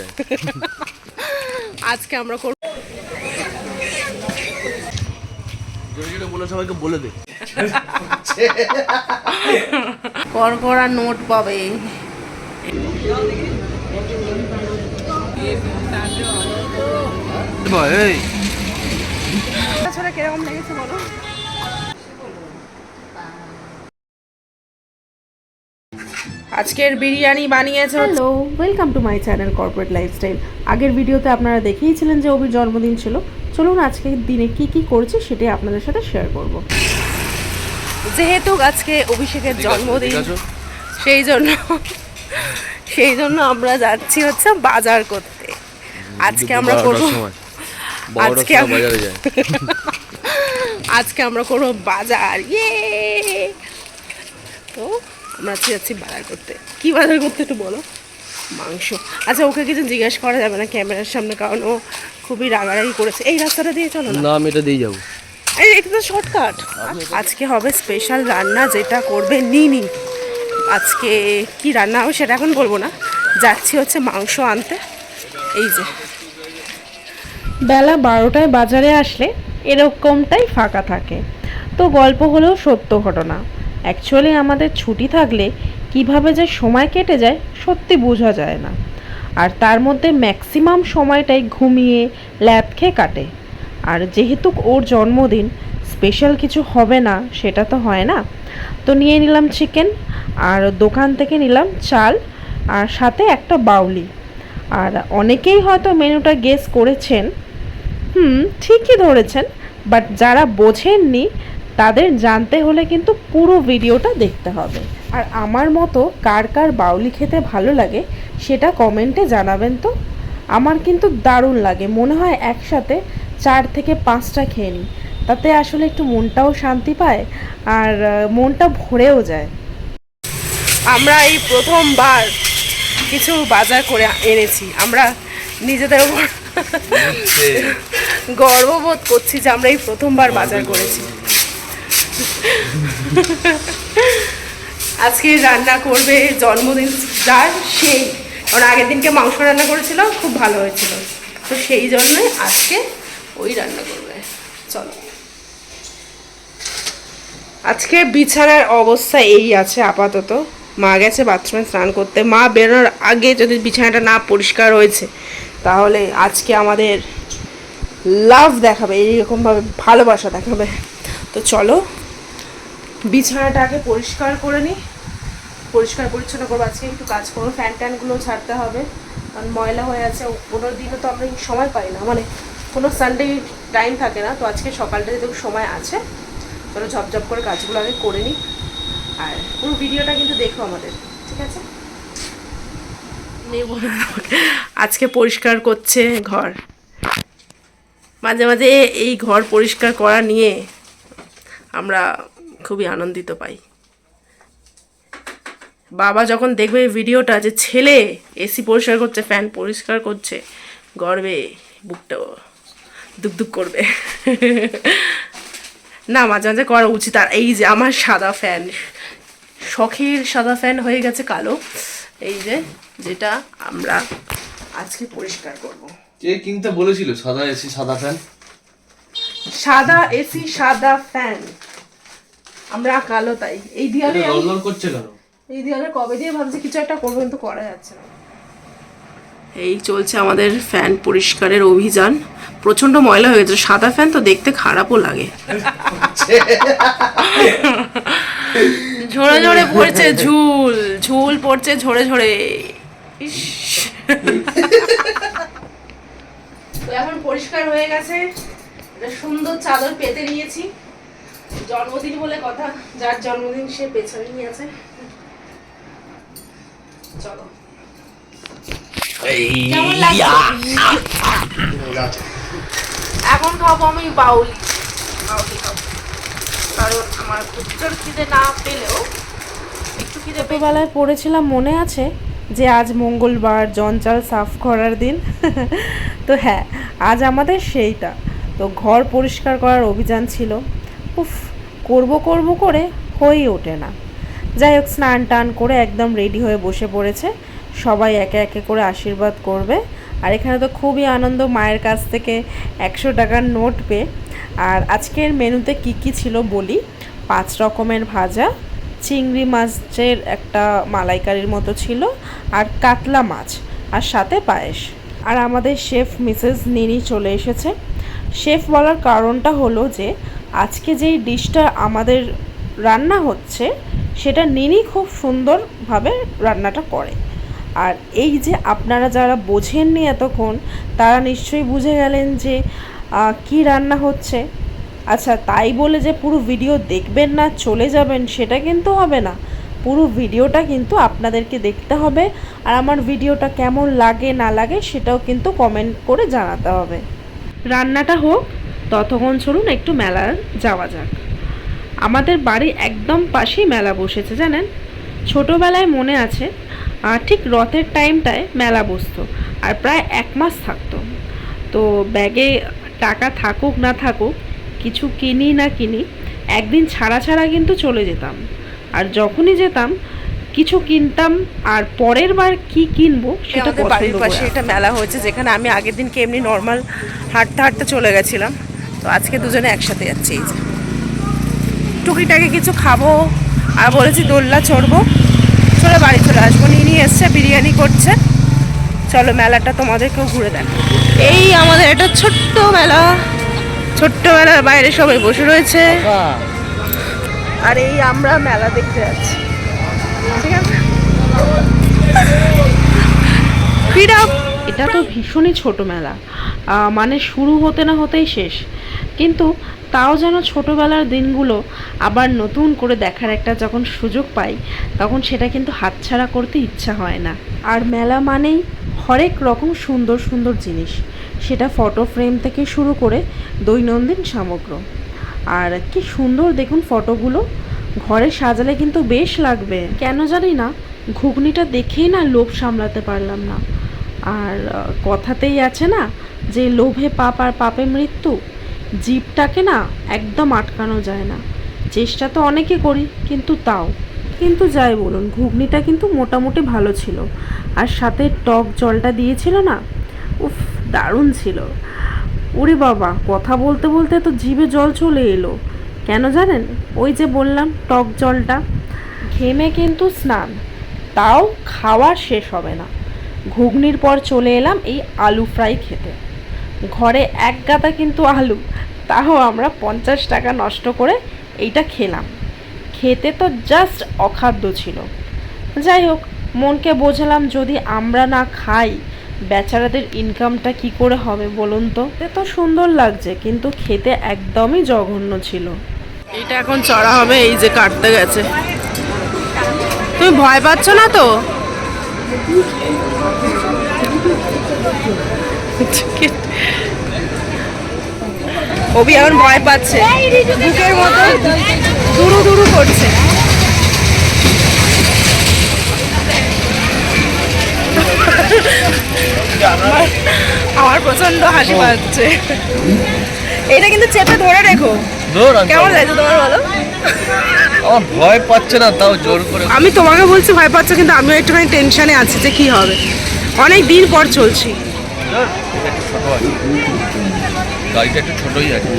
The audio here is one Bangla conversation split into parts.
যায়। আজকে আমরা করব যেটা বলে সবাইকে বলে দে। করকরা নোট পাবে। এই তাছাড়া কিরকম লেগেছে বলো? আজকের বিরিয়ানি বানিয়েছে। Hello, welcome to my channel corporate lifestyle. আগের ভিডিওতে আপনারা দেখেইছিলেন যে অভির জন্মদিন ছিল। চলুন আজকের দিনে কি কি করছি সেটাই আপনাদের সাথে শেয়ার করব। যেহেতু আজকে অভিষেকের জন্মদিন, সেই জন্য আমরা যাচ্ছি হচ্ছে বাজার করতে। আজকে আমরা করব আজকে আমরা করবো বাজার। ইয়ে, তো আমরা যাচ্ছি বাজার করতে। কি বাজার করতে একটু বলো? মাংস। আচ্ছা, ওকে কিছু জিজ্ঞেস করা যাবে না ক্যামেরার সামনে, কারণ ও খুবই রাগারাগি করেছে। এই রাস্তাটা দিয়ে চলো না। আমি এটা দিয়ে যাবো। এটা তো শর্টকাট। আজকে হবে স্পেশাল রান্না, যেটা করবে নিনি। আজকে কি রান্না হবে সেটা এখন বলবো না। যাচ্ছি হচ্ছে মাংস আনতে। এই যে বেলা 12টায় বাজারে আসলে এরকমটাই ফাঁকা থাকে। তো গল্প হলেও সত্য ঘটনা। অ্যাকচুয়ালি আমাদের ছুটি থাকলে কিভাবে যে সময় কেটে যায় সত্যি বোঝা যায় না। আর তার মধ্যে ম্যাক্সিমাম সময়টাই ঘুমিয়ে ল্যাদ খেয়ে কাটে। আর যেহেতু ওর জন্মদিন, স্পেশাল কিছু হবে না সেটা তো হয় না। তো নিয়ে নিলাম চিকেন, আর দোকান থেকে নিলাম চাল, আর সাথে একটা বাউলি। আর অনেকেই হয়তো মেনুটা গেস করেছেন। ঠিকই ধরেছেন, বাট যারা বোঝেননি তাদের জানতে হলে কিন্তু পুরো ভিডিওটা দেখতে হবে। আর আমার মতো কার কার বাউলি খেতে ভালো লাগে সেটা কমেন্টে জানাবেন তো। আমার কিন্তু দারুণ লাগে, মনে হয় একসাথে 4 থেকে 5টা খেয়ে নিই। তাতে আসলে একটু মনটাও শান্তি পায়, আর মনটা ভরেও যায়। আমরা এই প্রথমবার কিছু বাজার করে এনেছি। আমরা নিজেদের উপর গর্ববোধ করছি যে আমরা এই প্রথমবার বাজার করেছি। আজকে রান্না করবে জন্মদিন যার, সেই। কারণ আগের দিনকে মাংস রান্না করেছিল, খুব ভালো হয়েছিল। তো সেই জন্যই আজকে ওই রান্না করবে। চলো। আজকে বিছানার অবস্থা এই আছে আপাতত। মা গেছে বাথরুমে স্নান করতে। মা বেরোনোর আগে যদি বিছানাটা না পরিষ্কার হয়েছে, তাহলে আজকে আমাদের লাভ দেখাবে, এইরকমভাবে ভালোবাসা দেখাবে। তো চলো বিছানাটা আগে পরিষ্কার করে নিই। পরিষ্কার পরিচ্ছন্ন করবো। আজকে একটু কাজ করবো, ফ্যান ট্যানগুলো ছাড়তে হবে, কারণ ময়লা হয়ে আছে। কোনো দিনও তো আমরা সময় পাই না, মানে কোনো সানডে টাইম থাকে না। তো আজকে সকালটা যেহেতু সময় আছে, চলো ঝপঝপ করে কাজগুলো আগে করে নিই। আর পুরো ভিডিওটা কিন্তু দেখো আমাদের, ঠিক আছে? আজকে পরিষ্কার করছে ঘর। মাঝে মাঝে এই ঘর পরিষ্কার করা নিয়ে আমরা খুবই আনন্দিত পাই। বাবা যখন দেখবে ভিডিওটা যে ছেলে এসি পরিষ্কার করছে, ফ্যান পরিষ্কার করছে, গর্বে বুকটা দুক করবে। না, মাঝে মাঝে করা উচিত। আর এই যে আমার সাদা ফ্যান, শখের সাদা ফ্যান হয়ে গেছে কালো। এই যে, যেটা আমরা আজকে পরিষ্কার করব। কে কিনতে বলেছিল সাদা এসি সাদা ফ্যান? সাদা এসি সাদা ফ্যান, আমরা কালো তাই। এই দেয়ালে ললল করছে কেন? এই দেয়ালে কবে দিয়ে ভাবছি কিছু একটা করবো, কিন্তু করা যাচ্ছে না। এই চলছে আমাদের ফ্যান পরিষ্কারের অভিযান। প্রচন্ড ময়লা হয়ে গেছে। সাদা ফ্যান তো দেখতে খারাপও লাগে। ঝরে ঝরে পড়ছে ঝুল, ঝুল পড়ছে ঝরে ঝরে। এখন পরিষ্কার হয়ে গেছে। একটা সুন্দর চাদর পেতে নিয়েছি। জন্মদিন বলে কথা, যার জন্মদিন সে পেছনে নিয়ে আছে। চলো। এখন খাবো আমি বাউলি খাবো, কারণ আমার খুব জোর খিদে না পেলেও একটু খিদে। ছোটবেলায় পড়েছিলাম, মনে আছে যে আজ মঙ্গলবার, জঞ্জাল সাফ করার দিন। তো হ্যাঁ, আজ আমাদের সেইটা। তো ঘর পরিষ্কার করার অভিযান ছিল। উফ, করব করে হয়েই ওঠে না। যাই হোক, স্নান টান করে একদম রেডি হয়ে বসে পড়েছে। সবাই একে একে করে আশীর্বাদ করবে। আর এখানে তো খুবই আনন্দ মায়ের কাছ থেকে 100 টাকার নোট পেয়ে। আর আজকের মেনুতে কি কি ছিল বলি, 5 রকমের ভাজা, চিংড়ি মাছের একটা মালাইকারির মতো ছিল, আর কাতলা মাছ, আর সাথে পায়েস। আর আমাদের শেফ মিসেস নিনি চলে এসেছে। শেফ বলার কারণটা হলো যে আজকে যেই ডিশটা আমাদের রান্না হচ্ছে সেটা নিনি খুব সুন্দরভাবে রান্নাটা করে। আর এই যে আপনারা যারা বোঝেননি এতক্ষণ, তারা নিশ্চয়ই বুঝে গেলেন যে কি রান্না হচ্ছে। আচ্ছা, তাই বলে যে পুরো ভিডিও দেখবেন না চলে যাবেন সেটা কিন্তু হবে না। পুরো ভিডিওটা কিন্তু আপনাদেরকে দেখতে হবে। আর আমার ভিডিওটা কেমন লাগে না লাগে সেটাও কিন্তু কমেন্ট করে জানাতে হবে। রান্নাটা হোক ততক্ষণ চলুন একটু মেলা যাওয়া যাক। আমাদের বাড়ির একদম পাশেই মেলা বসেছে জানেন। ছোটোবেলায় মনে আছে ঠিক রথের টাইমটায় মেলা বসতো, আর প্রায় 1 মাস থাকতো। তো ব্যাগে টাকা থাকুক না থাকুক, কিছু কিনি না কিনি, একদিন ছাড়া ছাড়া কিন্তু চলে যেতাম। আর যখনই যেতাম কিছু কিনতাম, আর পরের বার কি কিনবো সেটা বাড়ির পাশে একটা মেলা হয়েছে, যেখানে আমি আগের দিনকে এমনি নর্মাল হাঁটতে হাঁটতে চলে গেছিলাম। তো আজকে দুজনে একসাথে যাচ্ছি। এই যে টুকিটাকে কিছু খাবো, আর বলেছি দোলনা চড়বো, চলে বাড়ি চলে আসবো। নিয়ে এসছে, বিরিয়ানি করছে। চলো মেলাটা তোমাদেরকেও ঘুরে দেখ। এই আমাদের একটা ছোট্ট মেলা, ছোট্ট মেলার বাইরে সবাই বসে রয়েছে, আর এই আমরা মেলা দেখতে যাচ্ছি। ঠিক আছে, এটা তো ভীষণই ছোট মেলা, মানে শুরু হতে না হতেই শেষ। কিন্তু তাও যেন ছোটোবেলার দিনগুলো আবার নতুন করে দেখার একটা যখন সুযোগ পাই, তখন সেটা কিন্তু হাতছাড়া করতে ইচ্ছা হয় না। আর মেলা মানেই হরেক রকম সুন্দর সুন্দর জিনিস, সেটা ফটো ফ্রেম থেকে শুরু করে দৈনন্দিন সামগ্র। আর কি সুন্দর দেখুন ফটোগুলো, ঘরে সাজালে কিন্তু বেশ লাগবে। কেন জানি না, ঘুগনিটা দেখেই না লোভ সামলাতে পারলাম না। আর কথাতেই আছে না যে লোভে পাপ আর পাপে মৃত্যু, জিভটাকে না একদম আটকানো যায় না। চেষ্টা তো অনেকে করি, কিন্তু যাই বলুন, ঘুগনিটা কিন্তু মোটামুটি ভালো ছিল। আর সাথে টক জলটা দিয়েছিল না, উফ দারুণ ছিল। ওরে বাবা, কথা বলতে বলতে তো জিভে জল চলে এলো। কেন জানেন, ওই যে বললাম টক জলটা। ঘেমে কিন্তু স্নান, তাও খাওয়ার শেষ হবে না। ঘুগনির পর চলে এলাম এই আলু ফ্রাই খেতে। ঘরে 1 গাদা কিন্তু আলু, তাও আমরা 50 টাকা নষ্ট করে এইটা খেলাম। খেতে তো জাস্ট অখাদ্য ছিল। যাই হোক, মনকে বোঝালাম যদি আমরা না খাই, বেচারাদের ইনকামটা কি করে হবে বলুন তো। এত সুন্দর লাগছে, কিন্তু খেতে একদমই জঘন্য ছিল। এটা এখন চড়া হবে, এই যে কাটতে গেছে। তুমি ভয় পাচ্ছ না তো? অভি এখন ভয় পাচ্ছে, বুকের মতো দুরু দুরু করছে। আমার প্রচন্ড হাসি পাচ্ছে। এটা কিন্তু চেপে ধরে রেখো। কেমন লাগছে তোমার বলো? আমার ভয় পাচ্ছে না, তাও জোর করে। আমি তোমাকে বলছি ভয় পাচ্ছ, কিন্তু আমিও একটুখানি টেনশনে আছি যে কি হবে। অনেক দিন পর চলছি। গাড়িটা একটু ছোটই আছে,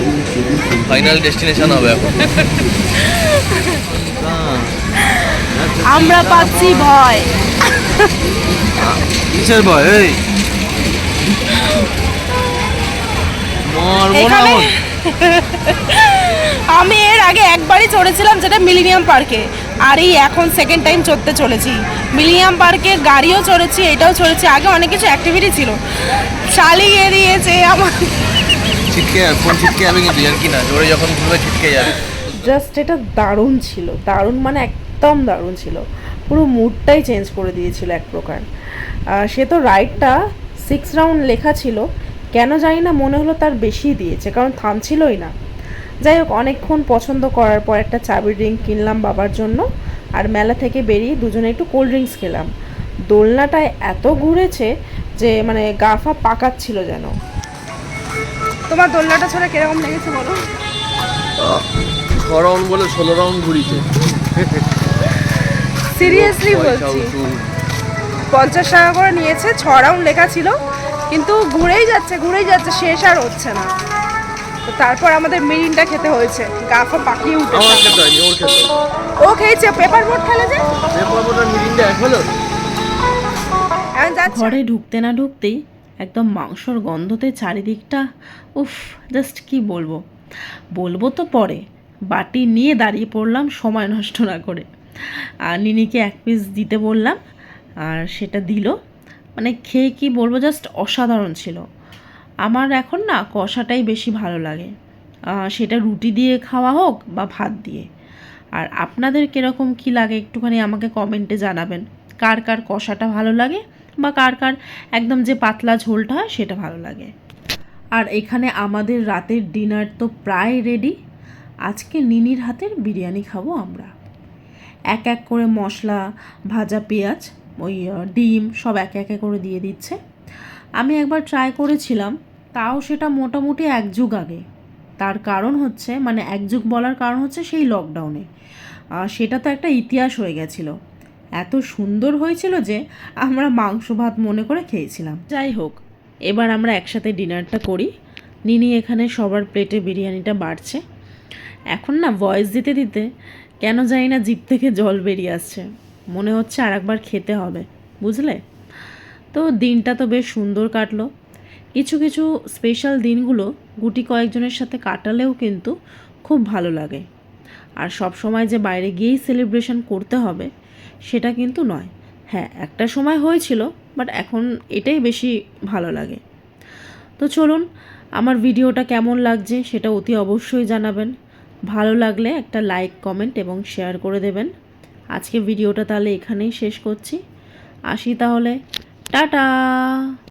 ফাইনাল ডেস্টিনেশন হবে এখন। আমরা পাচ্ছি ভয়। কিসের ভয়? এই আমি এর আগে একবারই চড়েছিলাম, যেটা মিলেনিয়াম পার্কে। আর এই এখন সেকেন্ড টাইম চড়তে চলেছি। মিলেনিয়াম পার্কে গাড়িও চড়েছি, এটাও চড়েছি। আগে অনেক কিছু অ্যাক্টিভিটি ছিল, চালিয়ে দিয়েছে আমার। ছিটকে ফোন ছিটকে যাবে, কিন্তু আর কি না, জোরে যখন ঘুরবে ছিটকে যাবে। জাস্ট এটা দারুণ ছিল, দারুণ মানে একদম দারুণ ছিল। পুরো মুডটাই চেঞ্জ করে দিয়েছিল এক প্রকার। সে তো রাইডটা 6 রাউন্ড লেখা ছিল, কেন জানি না মনে হলো তার বেশি দিয়েছে, কারণ থামছিলই না। যাই হোক, অনেকক্ষণ পছন্দ করার পর একটা চাবি ড্রিঙ্ক কিনলাম বাবার জন্য। আর মেলা থেকে বেরিয়ে দুজনে একটু কোল্ড ড্রিঙ্কস খেলাম। দোলনাটায় এত ঘুরেছে যে মানে গা ফা পাকাচ্ছিল যেন। তোমার দোলনাটা ছাড়া কিরকম লেগেছে বলো? 6 রাউন্ড বলে 16 রাউন্ড ঘুরিছে। সিরিয়াসলি বলছি। 50 টাকা করে নিয়েছে, 6 রাউন্ড লেখা ছিল, কিন্তু ঘুরেই যাচ্ছে, শেষ আর হচ্ছে না। তো তারপর আমাদের মিরিন্ডা খেতে হয়েছে, গা ফা পাকিয়ে আমার উঠেছে। খেতে হয়নি, ওর খেতে হয়নি। ও খেয়েছে, পেপার বোট খেলে যে। পেপার বোটের মিরিন্ডা এক হলো। এখন যাচ্ছে। ঘরে ঢুকতে না ঢুকতেই একদম মাংসর গন্ধতে চারিদিকটা, উফ, জাস্ট কি বলবো, বলবো তো পরে। বাটি নিয়ে দাঁড়িয়ে পড়লাম সময় নষ্ট না করে। আর নিনিকে 1 পিস দিতে বললাম, আর সেটা দিল। মানে খেয়ে কি বলবো, জাস্ট অসাধারণ ছিল। আমার এখন না কষাটাই বেশি ভালো লাগে, সেটা রুটি দিয়ে খাওয়া হোক বা ভাত দিয়ে। আর আপনাদের কীরকম কী লাগে একটুখানি আমাকে কমেন্টে জানাবেন, কার কার কষাটা ভালো লাগে বা কার কার একদম যে পাতলা ঝোলটা হয় সেটা ভালো লাগে। আর এখানে আমাদের রাতের ডিনার তো প্রায় রেডি। আজকে নিনির হাতের বিরিয়ানি খাবো আমরা। এক এক করে মশলা, ভাজা পেঁয়াজ, ওই ডিম সব একে একে করে দিয়ে দিচ্ছে। আমি একবার ট্রাই করেছিলাম, তাও সেটা মোটামুটি 1 যুগ আগে। তার কারণ হচ্ছে, মানে 1 যুগ বলার কারণ হচ্ছে সেই লকডাউনে। সেটা তো একটা ইতিহাস হয়ে গেছিলো। এত সুন্দর হয়েছিল যে আমরা মাংস ভাত মনে করে খেয়েছিলাম। যাই হোক, এবার আমরা একসাথে ডিনারটা করি। নিনি এখানে সবার প্লেটে বিরিয়ানিটা বাড়ছে। এখন না ভয়েস দিতে দিতে কেন জানি না জিভ থেকে জল বেরিয়ে আসছে, মনে হচ্ছে আর একবার খেতে হবে, বুঝলে। তো দিনটা তো বেশ সুন্দর কাটলো। কিছু কিছু স্পেশাল দিনগুলো গুটি কয়েকজনের সাথে কাটালেও কিন্তু খুব ভালো লাগে। আর সব সময় যে বাইরে গিয়েই সেলিব্রেশন করতে হবে সেটা কিন্তু নয়। হ্যাঁ, একটা সময় হয়েছিল, বাট এখন এটাই বেশি ভালো লাগে। তো চলুন, আমার ভিডিওটা কেমন লাগছে সেটা অতি অবশ্যই জানাবেন। ভালো লাগলে একটা লাইক, কমেন্ট এবং শেয়ার করে দেবেন। আজকে ভিডিওটা তাহলে এখানেই শেষ করছি। আসি তাহলে, টাটা।